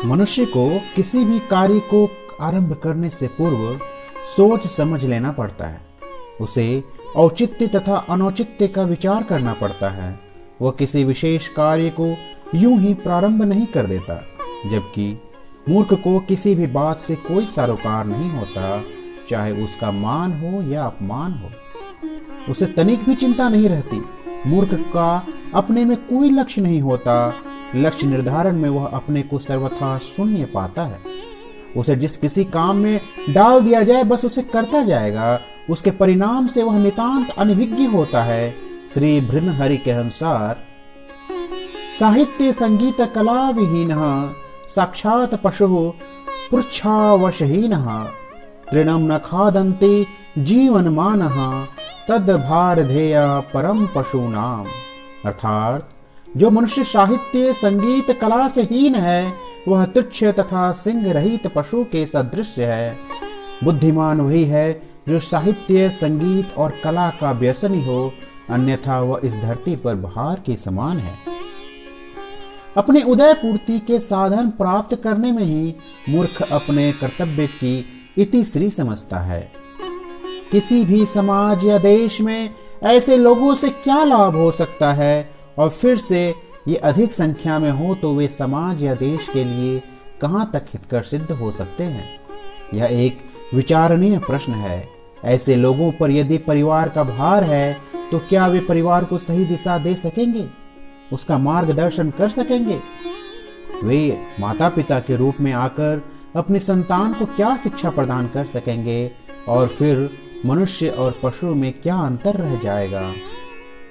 मनुष्य को किसी भी कार्य को आरंभ करने से पूर्व सोच समझ लेना पड़ता है। उसे औचित्य तथा अनौचित्य का विचार करना पड़ता है। वह किसी विशेष कार्य को यूं ही प्रारंभ नहीं कर देता। जबकि मूर्ख को किसी भी बात से कोई सरोकार नहीं होता, चाहे उसका मान हो या अपमान हो। उसे तनिक भी चिंता नहीं रहती। मूर्ख का अपने में कोई लक्ष्य नहीं होता। लक्ष्य निर्धारण में वह अपने को सर्वथा शून्य पाता है। उसे जिस किसी काम में डाल दिया जाए बस उसे करता जाएगा। उसके परिणाम से वह नितांत अनभिज्ञ होता है। श्री भृन्हरि के अनुसार साहित्य संगीत कला विहीन साक्षात पशु पृच्छावशहीन तृणम न खादन्ति जीवन मान तद भार धेया परम पशूनाम। अर्थात जो मनुष्य साहित्य संगीत कला से हीन है वह तुच्छ तथा सिंह रहित पशु के सदृश है। बुद्धिमान वही है जो साहित्य संगीत और कला का व्यसनी हो, अन्यथा वह इस धरती पर भार के समान है। अपने उदय पूर्ति के साधन प्राप्त करने में ही मूर्ख अपने कर्तव्य की इतिश्री समझता है। किसी भी समाज या देश में ऐसे लोगों से क्या लाभ हो सकता है, और फिर से ये अधिक संख्या में हो तो वे समाज या देश के लिए कहाँ तक हितकर सिद्ध हो सकते हैं। यह एक विचारणीय प्रश्न है। ऐसे लोगों पर यदि परिवार का भार है तो क्या वे परिवार को सही दिशा दे सकेंगे, उसका मार्गदर्शन कर सकेंगे? वे माता पिता के रूप में आकर अपनी संतान को क्या शिक्षा प्रदान कर सकेंगे, और फिर मनुष्य और पशु में क्या अंतर रह जाएगा?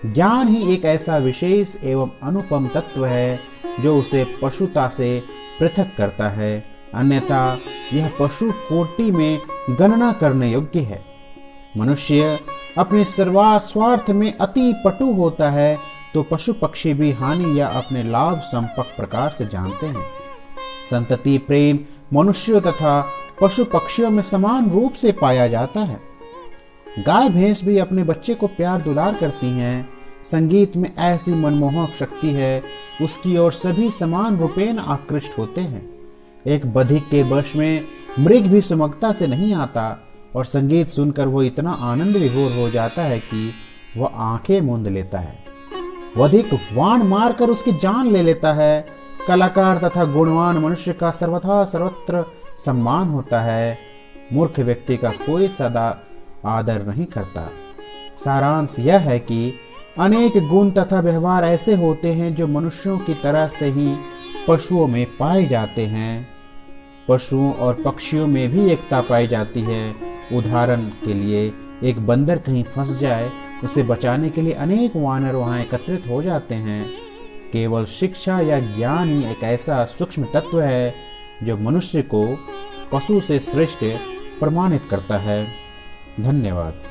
ज्ञान ही एक ऐसा विशेष एवं अनुपम तत्व है जो उसे पशुता से पृथक करता है, अन्यथा यह पशु कोटि में गणना करने योग्य है। मनुष्य अपने सर्वास्वार्थ में अति पटु होता है तो पशु पक्षी भी हानि या अपने लाभ संपक प्रकार से जानते हैं। संतति प्रेम मनुष्यों तथा पशु पक्षियों में समान रूप से पाया जाता है। गाय भैंस भी अपने बच्चे को प्यार दुलार करती हैं। संगीत में ऐसी मनमोहक शक्ति है, उसकी ओर सभी समान रूपेण आकृष्ट होते हैं। एक बधिक के वश में मृग भी सुमगता से नहीं आता, और संगीत सुनकर वो इतना आनंद विभोर हो जाता है कि वह आंखें मूंद लेता है। बधिक वाण मारकर उसकी जान ले लेता है। कलाकार तथा गुणवान मनुष्य का सर्वथा सर्वत्र सम्मान होता है। मूर्ख व्यक्ति का कोई सदा आदर नहीं करता। सारांश यह है कि अनेक गुण तथा व्यवहार ऐसे होते हैं जो मनुष्यों की तरह से ही पशुओं में पाए जाते हैं। पशुओं और पक्षियों में भी एकता पाई जाती है। उदाहरण के लिए एक बंदर कहीं फंस जाए, उसे बचाने के लिए अनेक वानर वहां एकत्रित हो जाते हैं। केवल शिक्षा या ज्ञान ही एक ऐसा सूक्ष्म तत्व है जो मनुष्य को पशु से श्रेष्ठ प्रमाणित करता है। धन्यवाद।